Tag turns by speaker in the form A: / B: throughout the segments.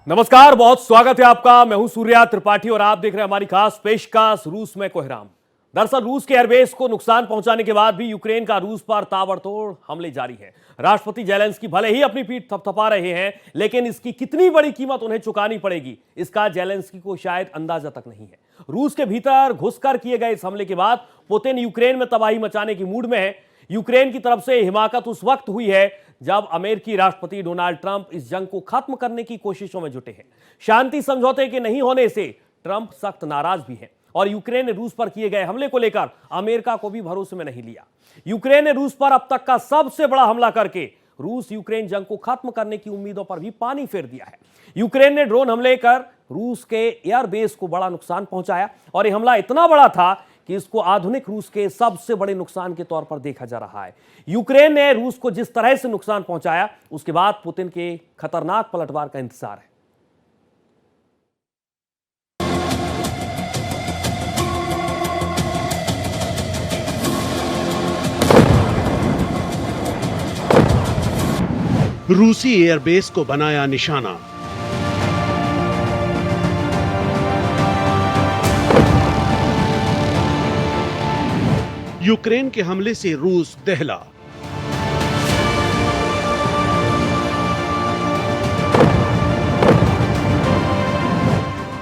A: नमस्कार, बहुत स्वागत है आपका। मैं हूं सूर्या त्रिपाठी और आप देख रहे हैं हमारी खास पेशकश रूस में कोहराम। दरअसल रूस के एयरबेस को नुकसान पहुंचाने के बाद भी यूक्रेन का रूस पर ताबड़तोड़ हमले जारी है। राष्ट्रपति जेलेंस्की भले ही अपनी पीठ थपथपा रहे हैं, लेकिन इसकी कितनी बड़ी कीमत उन्हें चुकानी पड़ेगी, इसका जेलेंस्की को शायद अंदाजा तक नहीं है। रूस के भीतर घुसकर किए गए इस हमले के बाद पुतिन यूक्रेन में तबाही मचाने की मूड में है। यूक्रेन की तरफ से हिमाकत उस वक्त हुई है जब अमेरिकी राष्ट्रपति डोनाल्ड ट्रंप इस जंग को खत्म करने की कोशिशों में जुटे हैं। शांति समझौते के नहीं होने से ट्रंप सख्त नाराज भी हैं और यूक्रेन ने रूस पर किए गए हमले को लेकर अमेरिका को भी भरोसे में नहीं लिया। यूक्रेन ने रूस पर अब तक का सबसे बड़ा हमला करके रूस यूक्रेन जंग को खत्म करने की उम्मीदों पर भी पानी फेर दिया है। यूक्रेन ने ड्रोन हमले कर रूस के एयरबेस को बड़ा नुकसान पहुंचाया और यह हमला इतना बड़ा था कि इसको आधुनिक रूस के सबसे बड़े नुकसान के तौर पर देखा जा रहा है। यूक्रेन ने रूस को जिस तरह से नुकसान पहुंचाया, उसके बाद पुतिन के खतरनाक पलटवार का इंतजार है।
B: रूसी एयरबेस को बनाया निशाना। यूक्रेन के हमले से रूस दहला।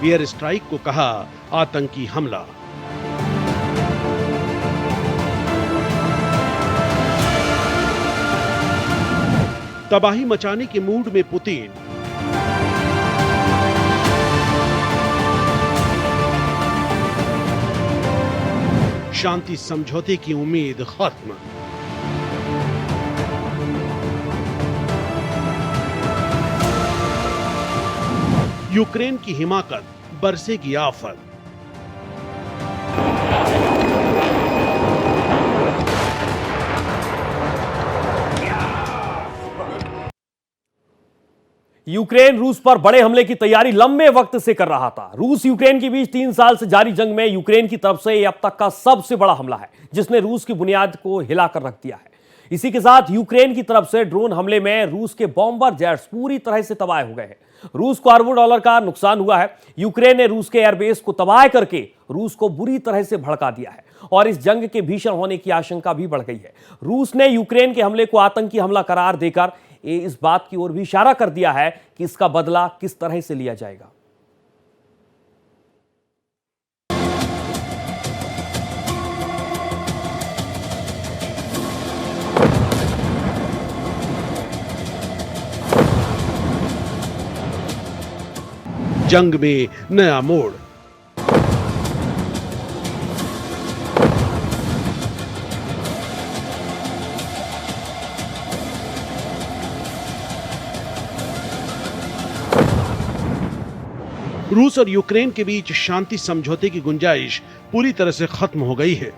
B: एयर स्ट्राइक को कहा आतंकी हमला। तबाही मचाने के मूड में पुतिन। शांति समझौते की उम्मीद खत्म। यूक्रेन की हिमाकत, बरसेगी आफत।
A: यूक्रेन रूस पर बड़े हमले की तैयारी लंबे वक्त से कर रहा था। रूस यूक्रेन के बीच 3 साल से जारी जंग में यूक्रेन की तरफ से यह अब तक का सबसे बड़ा हमला है, जिसने रूस की बुनियाद को हिलाकर रख दिया है। इसी के साथ यूक्रेन की तरफ से ड्रोन हमले में रूस के बॉम्बर जेट्स पूरी तरह से तबाह हो गए हैं। रूस को अरबों डॉलर का नुकसान हुआ है। यूक्रेन ने रूस के एयरबेस को तबाह करके रूस को बुरी तरह से भड़का दिया है और इस जंग के भीषण होने की आशंका भी बढ़ गई है। रूस ने यूक्रेन के हमले को आतंकी हमला करार देकर इस बात की ओर भी इशारा कर दिया है कि इसका बदला किस तरह से लिया जाएगा।
B: जंग में नया मोड़। रूस और यूक्रेन के बीच शांति समझौते की गुंजाइश पूरी तरह से खत्म हो गई है।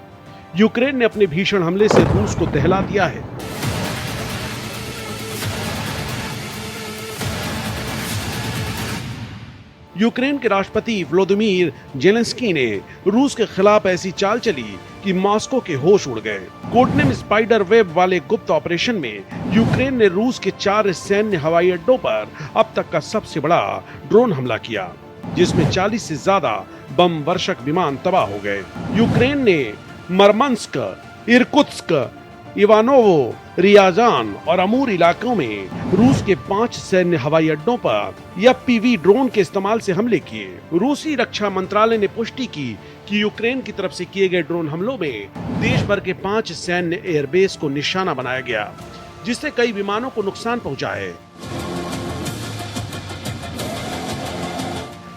B: यूक्रेन ने अपने भीषण हमले से रूस को दहला दिया है। यूक्रेन के राष्ट्रपति व्लादिमीर जेलेंस्की ने रूस के खिलाफ ऐसी चाल चली कि मॉस्को के होश उड़ गए। कोडनेम स्पाइडर वेब वाले गुप्त ऑपरेशन में यूक्रेन ने रूस के 4 सैन्य हवाई अड्डों पर अब तक का सबसे बड़ा ड्रोन हमला किया, जिसमें 40 से ज्यादा बम वर्षक विमान तबाह हो गए। यूक्रेन ने मरमंस्क, इरकुत्स्क, इवानोवो, रियाजान और अमूर इलाकों में रूस के 5 सैन्य हवाई अड्डों पर एफपीवी ड्रोन के इस्तेमाल से हमले किए। रूसी रक्षा मंत्रालय ने पुष्टि की कि यूक्रेन की तरफ से किए गए ड्रोन हमलों में देश भर के 5 सैन्य एयरबेस को निशाना बनाया गया, जिससे कई विमानों को नुकसान पहुंचा है।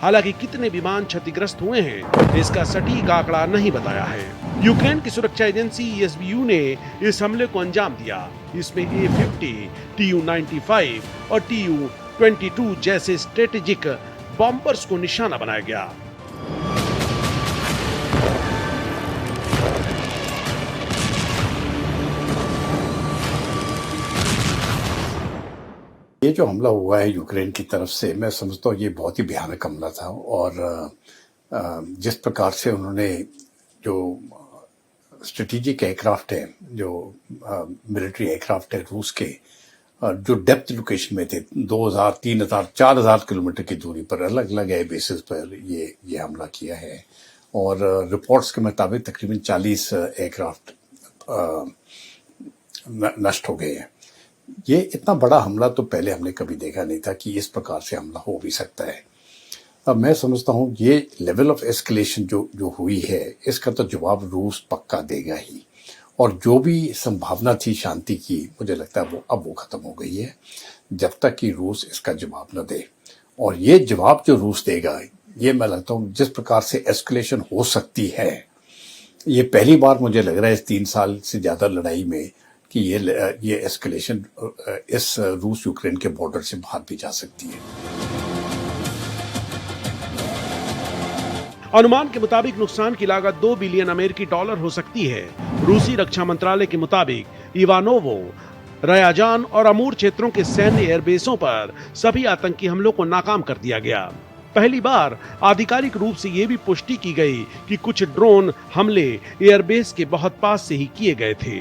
B: हालांकि कितने विमान क्षतिग्रस्त हुए हैं, इसका सटीक आंकड़ा नहीं बताया है। यूक्रेन की सुरक्षा एजेंसी एसबीयू ने इस हमले को अंजाम दिया। इसमें A-50, Tu-95 और Tu-22 जैसे स्ट्रेटेजिक बॉम्बर्स को निशाना बनाया गया।
C: ये जो हमला हुआ है यूक्रेन की तरफ से, मैं समझता हूँ ये बहुत ही भयानक हमला था। और जिस प्रकार से उन्होंने जो स्ट्रेटेजिक एयरक्राफ्ट है, जो मिलिट्री एयरक्राफ्ट है रूस के, जो डेप्थ लोकेशन में थे 2000, 3000, 4000 किलोमीटर की दूरी पर अलग अलग एयर बेसिस पर ये हमला किया है। और रिपोर्ट्स के मुताबिक तकरीबन 40 एयरक्राफ्ट नष्ट हो गए हैं। ये इतना बड़ा हमला तो पहले हमने कभी देखा नहीं था कि इस प्रकार से हमला हो भी सकता है। अब मैं समझता हूँ ये लेवल ऑफ एस्केलेशन जो हुई है, इसका तो जवाब रूस पक्का देगा ही। और जो भी संभावना थी शांति की, मुझे लगता है वो खत्म हो गई है जब तक कि रूस इसका जवाब न दे। और ये जवाब जो रूस देगा, ये मैं लगता हूँ जिस प्रकार से एस्केलेशन हो सकती है, ये पहली बार मुझे लग रहा है इस 3 साल से ज़्यादा लड़ाई में कि ये एस्केलेशन इस रूस यूक्रेन के बॉर्डर से बाहर भी जा सकती है।
B: अनुमान के मुताबिक नुकसान की लागत 2 बिलियन अमेरिकी डॉलर हो सकती है। रूसी रक्षा मंत्रालय के मुताबिक इवानोवो, रयाजान और अमूर क्षेत्रों के सैन्य एयरबेसों पर सभी आतंकी हमलों को नाकाम कर दिया गया। पहली बार आधिकारिक रूप से यह भी पुष्टि की गई कि कुछ ड्रोन हमले एयरबेस के बहुत पास से ही किए गए थे।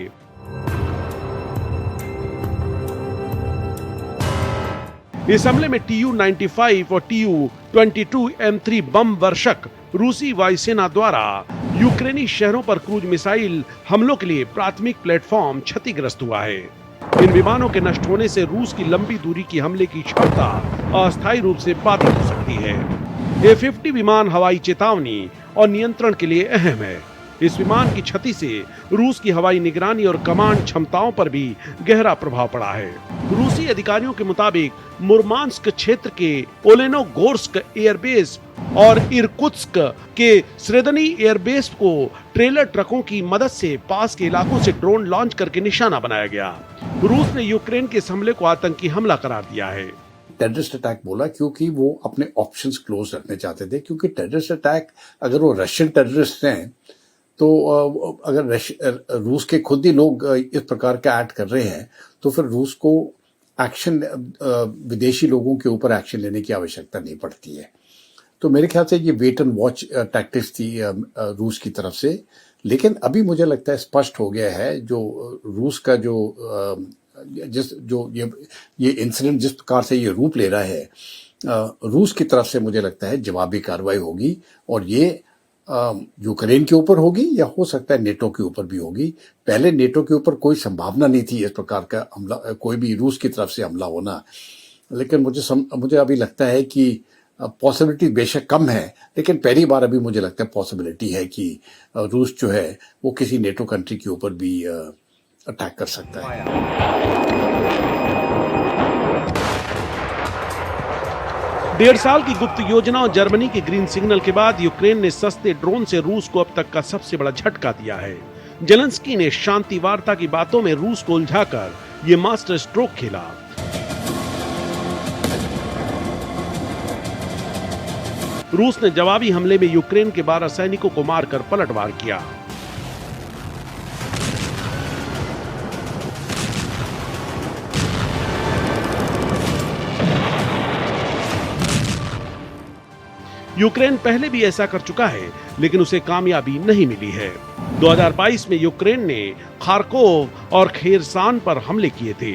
B: इस हमले में Tu-95 और Tu-22 M3 बम वर्षक रूसी वायुसेना द्वारा यूक्रेनी शहरों पर क्रूज मिसाइल हमलों के लिए प्राथमिक प्लेटफॉर्म क्षतिग्रस्त हुआ है। इन विमानों के नष्ट होने से रूस की लंबी दूरी की हमले की क्षमता अस्थायी रूप से बाधित हो सकती है। A-50 विमान हवाई चेतावनी और नियंत्रण के लिए अहम है। इस विमान की क्षति से रूस की हवाई निगरानी और कमांड क्षमताओं पर भी गहरा प्रभाव पड़ा है। रूसी अधिकारियों के मुताबिक मुर्मांस्क क्षेत्र के ओलेनोगोर्स्क एयरबेस और इरकुत्स्क के स्रेदनी एयरबेस को ट्रेलर ट्रकों की मदद से पास के इलाकों से ड्रोन लॉन्च करके निशाना बनाया गया। रूस ने यूक्रेन के इस हमले को आतंकी हमला करार दिया है।
C: टेररिस्ट अटैक बोला क्योंकि वो अपने ऑप्शंस क्लोज रखने चाहते थे, क्योंकि टेररिस्ट अटैक अगर वो रशियन टेररिस्ट हैं तो अगर रूस के खुद ही लोग इस प्रकार का एक्ट कर रहे हैं तो फिर रूस को एक्शन, विदेशी लोगों के ऊपर एक्शन लेने की आवश्यकता नहीं पड़ती है। तो मेरे ख्याल से ये वेट एंड वॉच टैक्टिक्स थी रूस की तरफ से। लेकिन अभी मुझे लगता है स्पष्ट हो गया है जो रूस का ये इंसिडेंट जिस प्रकार से ये रूप ले रहा है, रूस की तरफ से मुझे लगता है जवाबी कार्रवाई होगी। और ये यूक्रेन के ऊपर होगी या हो सकता है नेटो के ऊपर भी होगी। पहले नेटो के ऊपर कोई संभावना नहीं थी इस प्रकार का हमला, कोई भी रूस की तरफ से हमला होना। लेकिन मुझे अभी लगता है कि पॉसिबिलिटी बेशक कम है, लेकिन पहली बार अभी मुझे लगता है पॉसिबिलिटी है कि रूस जो है वो किसी नेटो कंट्री के ऊपर भी अटैक कर सकता है।
B: 1.5 साल की गुप्त योजना और जर्मनी के ग्रीन सिग्नल के बाद यूक्रेन ने सस्ते ड्रोन से रूस को अब तक का सबसे बड़ा झटका दिया है। जेलेंस्की ने शांति वार्ता की बातों में रूस को उलझाकर ये मास्टर स्ट्रोक खेला। रूस ने जवाबी हमले में यूक्रेन के 12 सैनिकों को मारकर पलटवार किया। यूक्रेन पहले भी ऐसा कर चुका है, लेकिन उसे कामयाबी नहीं मिली है। 2022 में यूक्रेन ने खार्कोव और खेरसान पर हमले किए थे।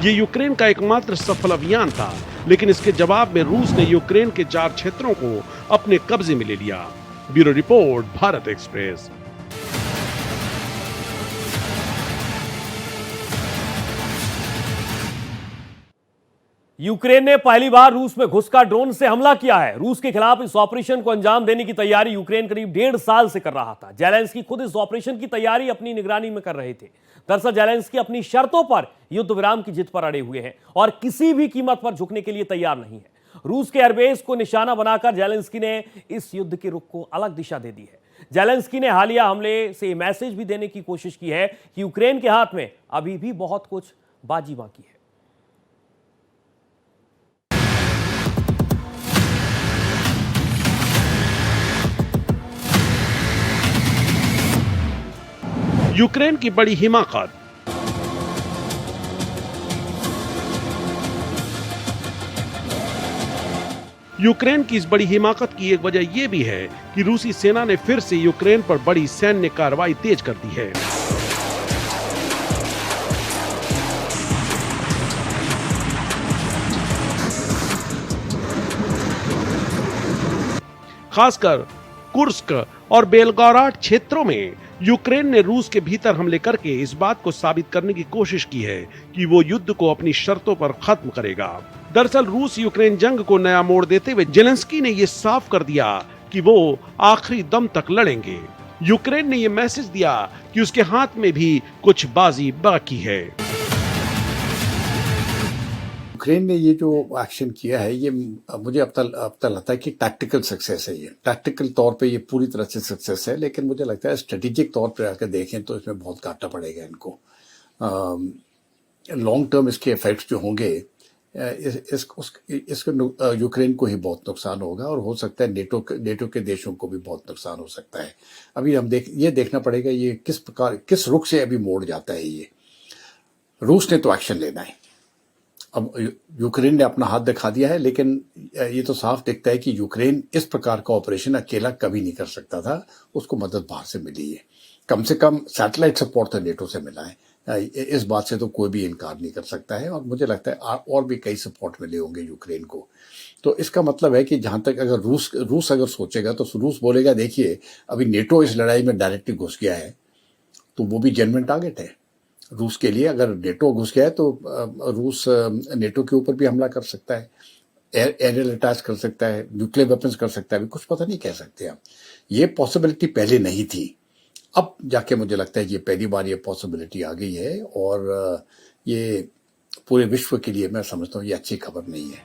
B: ये यूक्रेन का एकमात्र सफल अभियान था, लेकिन इसके जवाब में रूस ने यूक्रेन के 4 क्षेत्रों को अपने कब्जे में ले लिया। Bureau report, Bharat express.
A: Ukraine ने पहली बार रूस में घुसकर ड्रोन से हमला किया है। रूस के खिलाफ इस ऑपरेशन को अंजाम देने की तैयारी यूक्रेन करीब 1.5 साल से कर रहा था। जेलेंस्की खुद इस ऑपरेशन की तैयारी अपनी निगरानी में कर रहे थे। दरअसल जेलेंस्की अपनी शर्तों पर युद्ध विराम की जिद पर अड़े हुए हैं और किसी भी कीमत पर झुकने के लिए तैयार नहीं है। रूस के एयरबेस को निशाना बनाकर जेलेंस्की ने इस युद्ध के रुख को अलग दिशा दे दी है। जेलेंस्की ने हालिया हमले से मैसेज भी देने की कोशिश की है कि यूक्रेन के हाथ में अभी भी बहुत कुछ बाजी बाकी है।
B: यूक्रेन की बड़ी हिमाकत। यूक्रेन की इस बड़ी हिमाकत की एक वजह यह भी है कि रूसी सेना ने फिर से यूक्रेन पर बड़ी सैन्य कार्रवाई तेज कर दी है। खासकर कुर्स्क और बेलगोराड क्षेत्रों में यूक्रेन ने रूस के भीतर हमले करके इस बात को साबित करने की कोशिश की है कि वो युद्ध को अपनी शर्तों पर खत्म करेगा। दरअसल रूस यूक्रेन जंग को नया मोड़ देते हुए जेलेंस्की ने ये साफ कर दिया कि वो आखिरी दम तक लड़ेंगे। यूक्रेन ने ये मैसेज दिया कि उसके हाथ में भी कुछ बाजी बाकी है।
C: यूक्रेन ने ये जो एक्शन किया है, ये मुझे अब तक लगता है कि टैक्टिकल सक्सेस है। ये टैक्टिकल तौर पे ये पूरी तरह से सक्सेस है, लेकिन मुझे लगता है स्ट्रेटेजिक तौर पे अगर देखें तो इसमें बहुत घाटा पड़ेगा इनको। लॉन्ग टर्म इसके इफेक्ट्स जो होंगे इसको यूक्रेन को ही बहुत नुकसान होगा, और हो सकता है नेटो के देशों को भी बहुत नुकसान हो सकता है। अभी हम ये देखना पड़ेगा ये किस रुख से अभी मोड़ जाता है। ये रूस ने तो एक्शन लेना है, अब यूक्रेन ने अपना हाथ दिखा दिया है, लेकिन ये तो साफ दिखता है कि यूक्रेन इस प्रकार का ऑपरेशन अकेला कभी नहीं कर सकता था। उसको मदद बाहर से मिली है, कम से कम सैटेलाइट सपोर्ट तो नेटो से मिला है। इस बात से तो कोई भी इनकार नहीं कर सकता है, और मुझे लगता है और भी कई सपोर्ट मिले होंगे यूक्रेन को। तो इसका मतलब है कि जहां तक अगर रूस अगर सोचेगा तो रूस बोलेगा, देखिए अभी नेटो इस लड़ाई में डायरेक्टली घुस गया है, तो वो भी जेन्युइन टारगेट है रूस के लिए। अगर नेटो घुस गया है तो रूस नेटो के ऊपर भी हमला कर सकता है, एरियल अटैक कर सकता है, न्यूक्लियर वेपन्स कर सकता है, अभी कुछ पता नहीं कह सकते हम। ये पॉसिबिलिटी पहले नहीं थी, अब जाके मुझे लगता है कि पहली बार ये पॉसिबिलिटी आ गई है, और ये पूरे विश्व के लिए मैं समझता हूँ ये अच्छी खबर नहीं है।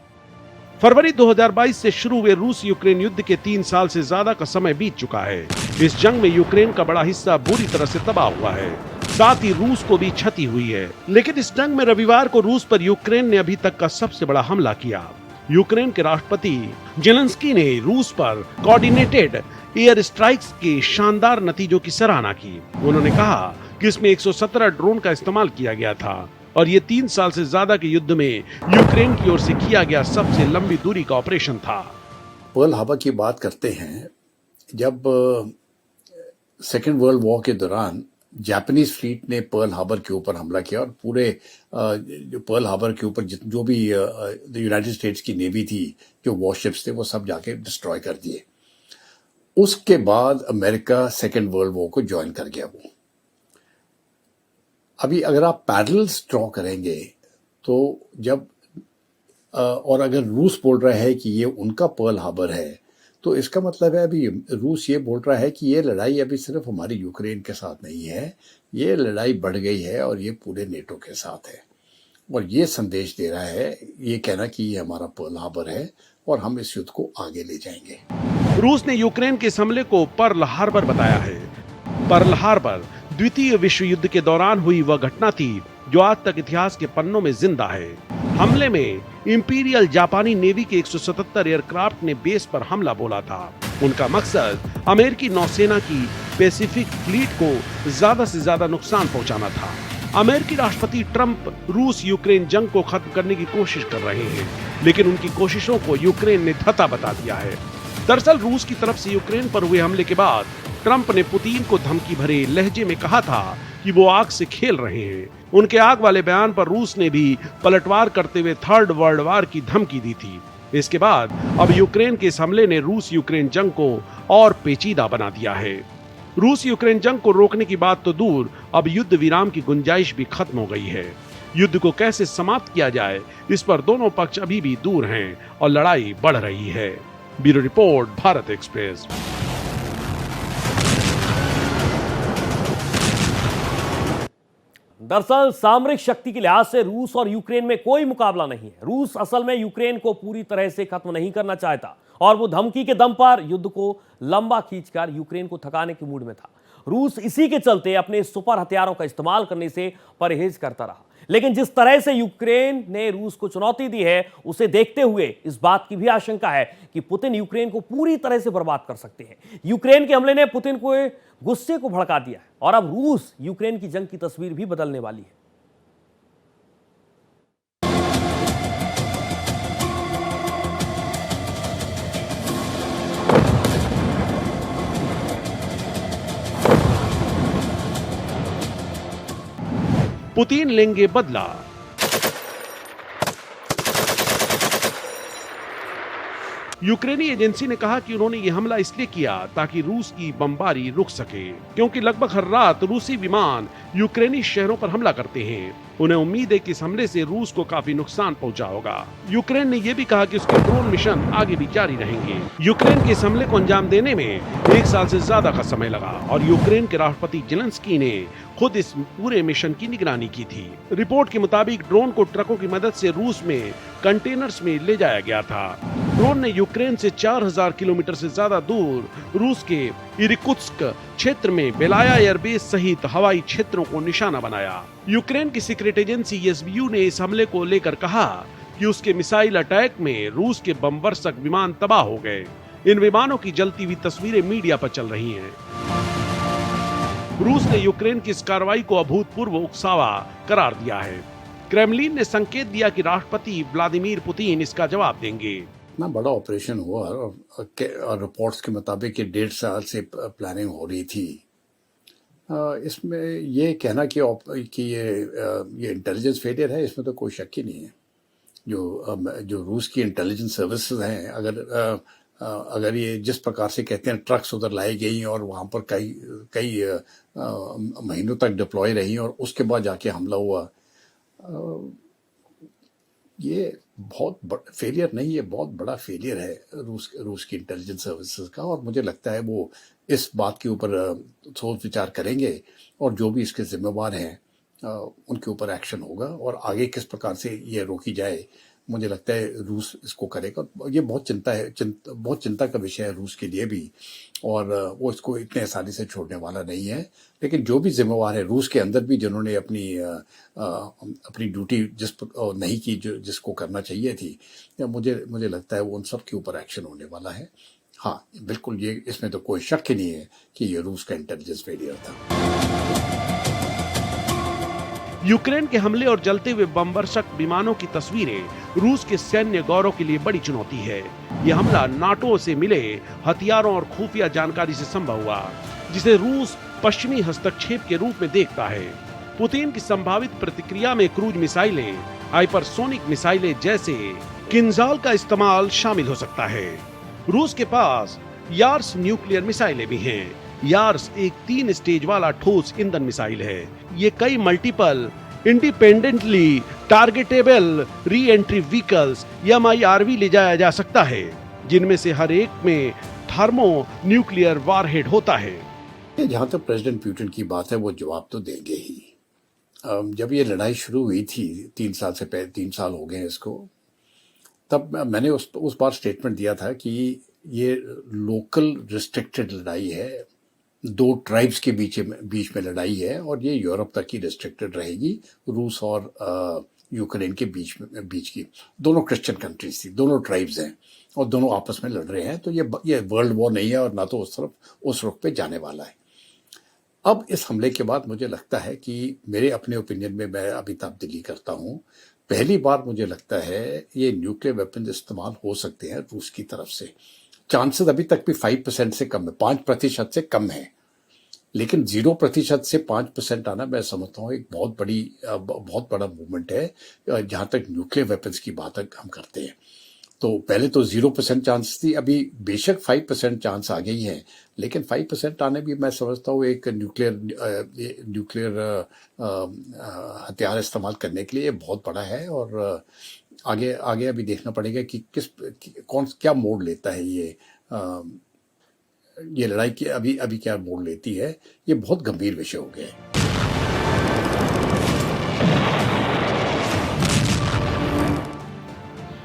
B: फरवरी 2022 से शुरू हुए रूस यूक्रेन युद्ध के 3 साल से ज्यादा का समय बीत चुका है। इस जंग में यूक्रेन का बड़ा हिस्सा बुरी तरह से तबाह हुआ है, साथ ही रूस को भी क्षति हुई है। लेकिन इस जंग में रविवार को रूस पर यूक्रेन ने अभी तक का सबसे बड़ा हमला किया। यूक्रेन के राष्ट्रपति जेलेंस्की ने रूस पर कोऑर्डिनेटेड एयर स्ट्राइक्स के शानदार नतीजों की सराहना की। उन्होंने कहा कि इसमें 117 ड्रोन का इस्तेमाल किया गया था, और ये 3 साल से ज्यादा के युद्ध में यूक्रेन की ओर से किया गया सबसे लंबी दूरी का ऑपरेशन था।
C: पर्ल हार्बर की बात करते हैं, जब सेकेंड वर्ल्ड वॉर के दौरान जापानीज फ्लीट ने पर्ल हार्बर के ऊपर हमला किया, और पूरे पर्ल हार्बर के ऊपर जो भी यूनाइटेड स्टेट्स की नेवी थी, जो वॉरशिप्स थे, वो सब जाके डिस्ट्रॉय कर दिए। उसके बाद अमेरिका सेकेंड वर्ल्ड वॉर को ज्वाइन कर गया। वो अभी अगर आप पैरेलल्स ड्रॉ करेंगे तो जब और अगर रूस बोल रहा है कि ये उनका पर्ल हार्बर है, तो इसका मतलब है अभी रूस ये बोल रहा है कि ये लड़ाई अभी सिर्फ हमारी यूक्रेन के साथ नहीं है, ये लड़ाई बढ़ गई है और ये पूरे नेटो के साथ है। और ये संदेश दे रहा है, ये कहना कि ये हमारा पर्ल हार्बर है और हम इस युद्ध को आगे ले जाएंगे।
B: रूस ने यूक्रेन के इस हमले को पर्ल हार्बर बताया है। पर्ल हार्बर द्वितीय विश्व युद्ध के दौरान हुई वह घटना थी जो आज तक इतिहास के पन्नों में जिंदा है। हमले में इंपीरियल जापानी नेवी के 177 एयरक्राफ्ट ने बेस पर हमला बोला था। उनका मकसद अमेरिकी नौसेना की पैसिफिक फ्लीट को ज्यादा से ज्यादा नुकसान पहुंचाना था। अमेरिकी राष्ट्रपति ट्रंप रूस यूक्रेन जंग को खत्म करने की कोशिश कर रहे हैं, लेकिन उनकी कोशिशों को यूक्रेन ने धता बता दिया है। दरअसल रूस की तरफ से यूक्रेन पर हुए हमले के बाद ट्रंप ने पुतिन को धमकी भरे लहजे में कहा था कि वो आग से खेल रहे हैं। उनके आग वाले बयान पर रूस ने भी पलटवार करते हुए थर्ड वर्ल्ड वॉर की धमकी दी थी। इसके बाद अब यूक्रेन के इस हमले ने रूस यूक्रेन जंग को और पेचीदा बना दिया है। रूस यूक्रेन जंग को रोकने की बात तो दूर, अब युद्ध विराम की गुंजाइश भी खत्म हो गई है। युद्ध को कैसे समाप्त किया जाए, इस पर दोनों पक्ष अभी भी दूर हैं और लड़ाई बढ़ रही है। Bureau report, Bharat express.
A: दरअसल सामरिक शक्ति के लिहाज से रूस और यूक्रेन में कोई मुकाबला नहीं है। रूस असल में यूक्रेन को पूरी तरह से खत्म नहीं करना चाहता और वो धमकी के दम पर युद्ध को लंबा खींचकर यूक्रेन को थकाने के मूड में था। रूस इसी के चलते अपने सुपर हथियारों का इस्तेमाल करने से परहेज करता रहा। लेकिन जिस तरह से यूक्रेन ने रूस को चुनौती दी है, उसे देखते हुए इस बात की भी आशंका है कि पुतिन यूक्रेन को पूरी तरह से बर्बाद कर सकते हैं। यूक्रेन के हमले ने पुतिन को गुस्से को भड़का दिया है और अब रूस यूक्रेन की जंग की तस्वीर भी बदलने वाली है।
B: पुतिन लेंगे बदला। यूक्रेनी एजेंसी ने कहा कि उन्होंने यह हमला इसलिए किया ताकि रूस की बमबारी रुक सके, क्योंकि लगभग हर रात रूसी विमान यूक्रेनी शहरों पर हमला करते हैं। उन्हें उम्मीद है कि इस हमले से रूस को काफी नुकसान पहुंचा होगा। यूक्रेन ने यह भी कहा कि उसके ड्रोन मिशन आगे भी जारी रहेंगे। यूक्रेन के इस हमले को अंजाम देने में 1 साल से ज्यादा का समय लगा और यूक्रेन के राष्ट्रपति जेलेंस्की ने खुद इस पूरे मिशन की निगरानी की थी। रिपोर्ट के मुताबिक ड्रोन को ट्रकों की मदद से रूस में कंटेनर्स में ले जाया गया था। ड्रोन ने यूक्रेन से 4000 किलोमीटर से ज्यादा दूर रूस के इर्कुत्स्क क्षेत्र में बेलाया एयरबेस सहित हवाई क्षेत्रों को निशाना बनाया। यूक्रेन की सीक्रेट एजेंसी एसबीयू ने इस हमले को लेकर कहा कि उसके मिसाइल अटैक में रूस के बमवर्षक विमान तबाह हो गए। इन विमानों की जलती हुई तस्वीरें मीडिया पर चल रही हैं। रूस ने यूक्रेन की इस कार्रवाई को अभूतपूर्व उकसावा करार दिया है। क्रेमलिन ने संकेत दिया कि राष्ट्रपति व्लादिमीर पुतिन इसका जवाब देंगे।
C: इतना बड़ा ऑपरेशन हुआ और रिपोर्ट्स के मुताबिक ये 1.5 साल से प्लानिंग हो रही थी। इसमें ये कहना कि ये इंटेलिजेंस फेलियर है, इसमें तो कोई शक ही नहीं है। जो रूस की इंटेलिजेंस सर्विसेज हैं, अगर ये जिस प्रकार से कहते हैं ट्रक्स उधर लाई गई और वहाँ पर कई महीनों तक डिप्लॉय रही और उसके बाद जाके हमला हुआ, ये बहुत बड़ा फेलियर नहीं, ये बहुत बड़ा फेलियर है रूस की इंटेलिजेंस सर्विसेज का। और मुझे लगता है वो इस बात के ऊपर सोच विचार करेंगे और जो भी इसके जिम्मेवार हैं उनके ऊपर एक्शन होगा और आगे किस प्रकार से ये रोकी जाए, मुझे लगता है रूस इसको करेगा। ये बहुत चिंता का विषय है रूस के लिए भी और वो इसको इतने आसानी से छोड़ने वाला नहीं है। लेकिन जो भी जिम्मेवार है रूस के अंदर भी, जिन्होंने अपनी ड्यूटी नहीं की जिसको करना चाहिए थी, मुझे लगता है वो उन सब के ऊपर एक्शन होने वाला है। हाँ, बिल्कुल, ये इसमें तो कोई शक ही नहीं है कि ये रूस का इंटेलिजेंस फेलियर था।
B: यूक्रेन के हमले और जलते हुए बमवर्षक विमानों की तस्वीरें रूस के सैन्य गौरव के लिए बड़ी चुनौती है। यह हमला नाटो से मिले हथियारों और खुफिया जानकारी से संभव हुआ, जिसे रूस पश्चिमी हस्तक्षेप के रूप में देखता है। पुतिन की संभावित प्रतिक्रिया में क्रूज मिसाइलें, हाइपरसोनिक मिसाइलें जैसे किंजाल का इस्तेमाल शामिल हो सकता है। रूस के पास यार्स न्यूक्लियर मिसाइलें भी हैं। यार्स एक 3 स्टेज वाला ठोस ईंधन मिसाइल है। ये कई multiple independently targetable re entry vehicles MIRV ले जाया जा सकता है, जिनमें से हर एक में थर्मो न्यूक्लियर वारहेड होता है।
C: जहां तक प्रेसिडेंट पुतिन की बात है, वो जवाब तो देंगे ही। जब ये लड़ाई शुरू हुई थी 3 साल से पहले, 3 साल हो गए इसको, तब मैंने उस बार स्टेटमेंट दिया था कि ये लोकल रिस्ट्रिक्टेड लड़ाई है, 2 ट्राइब्स के बीच में लड़ाई है और ये यूरोप तक ही रिस्ट्रिक्टेड रहेगी। रूस और यूक्रेन के बीच की दोनों क्रिश्चियन कंट्रीज थी, दोनों ट्राइब्स हैं और दोनों आपस में लड़ रहे हैं, तो ये वर्ल्ड वॉर नहीं है और ना तो उस रुख पे जाने वाला है। अब इस हमले के बाद मुझे लगता है कि मेरे अपने ओपिनियन में मैं अभी तब्दीली करता हूँ। पहली बार मुझे लगता है ये न्यूक्लियर वेपन इस्तेमाल हो सकते हैं रूस की तरफ से। चांसेस अभी तक भी 5% से कम है, 5% से कम है, लेकिन 0% से 5% आना मैं समझता हूँ एक बहुत बड़ा मूवमेंट है जहाँ तक न्यूक्लियर वेपन्स की बात हम करते हैं। तो पहले तो 0% चांस थी, अभी बेशक 5% चांस आ गई है, लेकिन 5% आने भी मैं समझता हूँ एक न्यूक्लियर हथियार इस्तेमाल करने के लिए बहुत बड़ा है। और आगे अभी देखना पड़ेगा कि क्या मोड़ लेता है ये लड़ाई की अभी क्या मोड़ लेती है। ये बहुत गंभीर विषय हो गया है।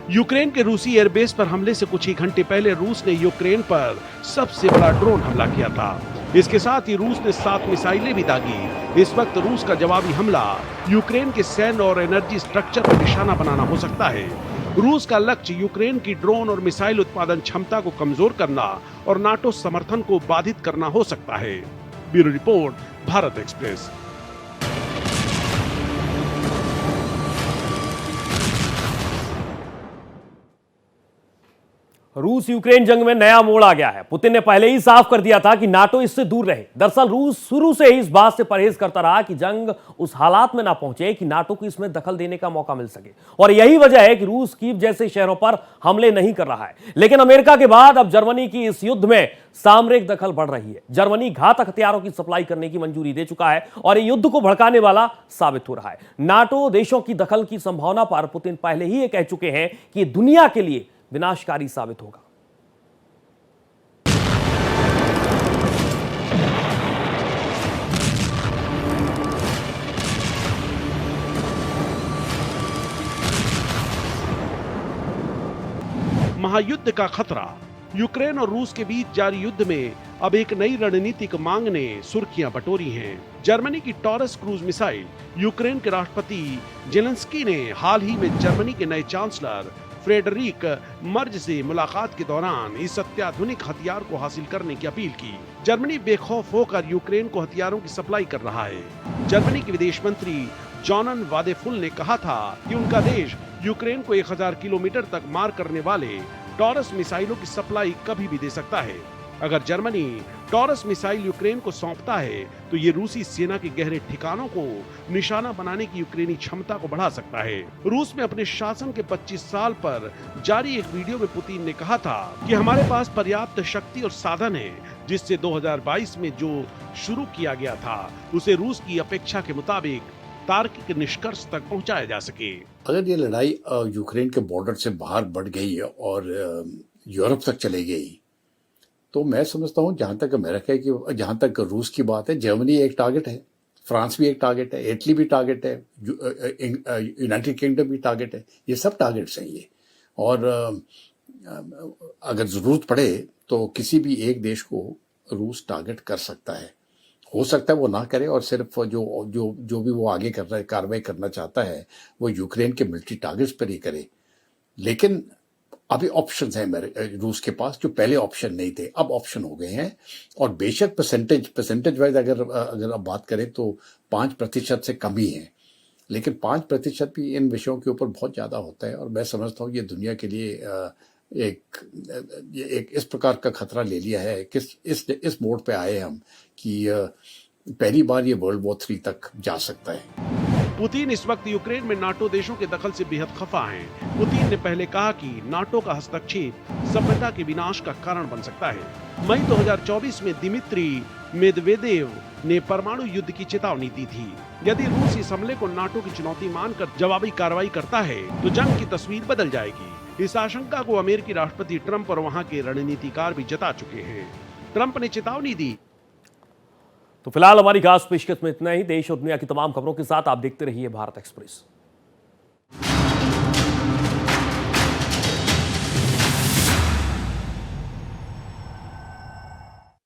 B: यूक्रेन के रूसी एयरबेस पर हमले से कुछ ही घंटे पहले रूस ने यूक्रेन पर सबसे बड़ा ड्रोन हमला किया था। इसके साथ ही रूस ने 7 मिसाइलें भी दागी। इस वक्त रूस का जवाबी हमला यूक्रेन के सैन्य और एनर्जी स्ट्रक्चर पर निशाना बनाना हो सकता है। रूस का लक्ष्य यूक्रेन की ड्रोन और मिसाइल उत्पादन क्षमता को कमजोर करना और नाटो समर्थन को बाधित करना हो सकता है। Bureau report, Bharat express.
A: रूस यूक्रेन जंग में नया मोड़ आ गया है। पुतिन ने पहले ही साफ कर दिया था कि नाटो इससे दूर रहे। दरअसल रूस शुरू से ही इस बात से परहेज करता रहा कि जंग उस हालात में ना पहुंचे कि नाटो को इसमें दखल देने का मौका मिल सके, और यही वजह है कि रूस कीव जैसे शहरों पर हमले नहीं कर रहा है। लेकिन अमेरिका के बाद अब जर्मनी की इस युद्ध में सामरिक दखल बढ़ रही है। जर्मनी घातक हथियारों की सप्लाई करने की मंजूरी दे चुका है और ये युद्ध को भड़काने वाला साबित हो रहा है। नाटो देशों की दखल की संभावना पर पुतिन पहले ही ये कह चुके हैं कि दुनिया के लिए विनाशकारी साबित होगा।
B: महायुद्ध का खतरा। यूक्रेन और रूस के बीच जारी युद्ध में अब एक नई रणनीतिक मांग ने सुर्खियां बटोरी हैं। जर्मनी की टॉरस क्रूज मिसाइल। यूक्रेन के राष्ट्रपति जेलेंस्की ने हाल ही में जर्मनी के नए चांसलर फ्रेडरिक मर्ज से मुलाकात के दौरान इस अत्याधुनिक हथियार को हासिल करने की अपील की। जर्मनी बेखौफ होकर यूक्रेन को हथियारों की सप्लाई कर रहा है। जर्मनी के विदेश मंत्री जॉनन वादेफुल ने कहा था कि उनका देश यूक्रेन को 1000 किलोमीटर तक मार करने वाले टॉरस मिसाइलों की सप्लाई कभी भी दे सकता है। अगर जर्मनी टॉरस मिसाइल यूक्रेन को सौंपता है तो ये रूसी सेना के गहरे ठिकानों को निशाना बनाने की यूक्रेनी क्षमता को बढ़ा सकता है। रूस में अपने शासन के 25 साल पर जारी एक वीडियो में पुतिन ने कहा था कि हमारे पास पर्याप्त शक्ति और साधन है जिससे 2022 में जो शुरू किया गया था उसे रूस की अपेक्षा के मुताबिक तार्किक निष्कर्ष तक पहुंचाया जा सके।
C: अगर ये लड़ाई यूक्रेन के बॉर्डर से बाहर बढ़ गई और यूरोप तक चली गई तो मैं समझता हूँ, जहाँ तक अमेरिका की, जहाँ तक रूस की बात है, जर्मनी एक टारगेट है, फ्रांस भी एक टारगेट है, इटली भी टारगेट है, यूनाइटेड किंगडम भी टारगेट है। ये सब टारगेट्स हैं ये। और अगर ज़रूरत पड़े तो किसी भी एक देश को रूस टारगेट कर सकता है। हो सकता है वो ना करे और सिर्फ जो भी वो आगे कर रहा है, कार्रवाई करना चाहता है, वो यूक्रेन के मिलिट्री टारगेट्स पर ही करे। लेकिन अभी ऑप्शंस हैं रूस के पास जो पहले ऑप्शन नहीं थे, अब ऑप्शन हो गए हैं। और बेशक परसेंटेज वाइज अगर आप बात करें तो 5% से कम ही है, लेकिन 5% भी इन विषयों के ऊपर बहुत ज़्यादा होता है। और मैं समझता हूँ ये दुनिया के लिए एक इस प्रकार का खतरा ले लिया है कि इस मोड़ पे आए हम कि पहली बार ये वर्ल्ड वॉर 3 तक जा सकता है।
B: पुतिन इस वक्त यूक्रेन में नाटो देशों के दखल से बेहद खफा हैं। पुतिन ने पहले कहा कि नाटो का हस्तक्षेप सभ्यता के विनाश का कारण बन सकता है। मई 2024 में दिमित्री मेदवेदेव ने परमाणु युद्ध की चेतावनी दी थी। यदि रूस इस हमले को नाटो की चुनौती मानकर जवाबी कार्रवाई करता है तो जंग की तस्वीर बदल जाएगी। इस आशंका को अमेरिकी राष्ट्रपति ट्रंप और वहां के रणनीतिकार भी जता चुके हैं। ट्रंप ने चेतावनी दी।
A: तो फिलहाल हमारी खास पेशकश में इतना ही। देश और दुनिया की तमाम खबरों के साथ आप देखते रहिए भारत एक्सप्रेस।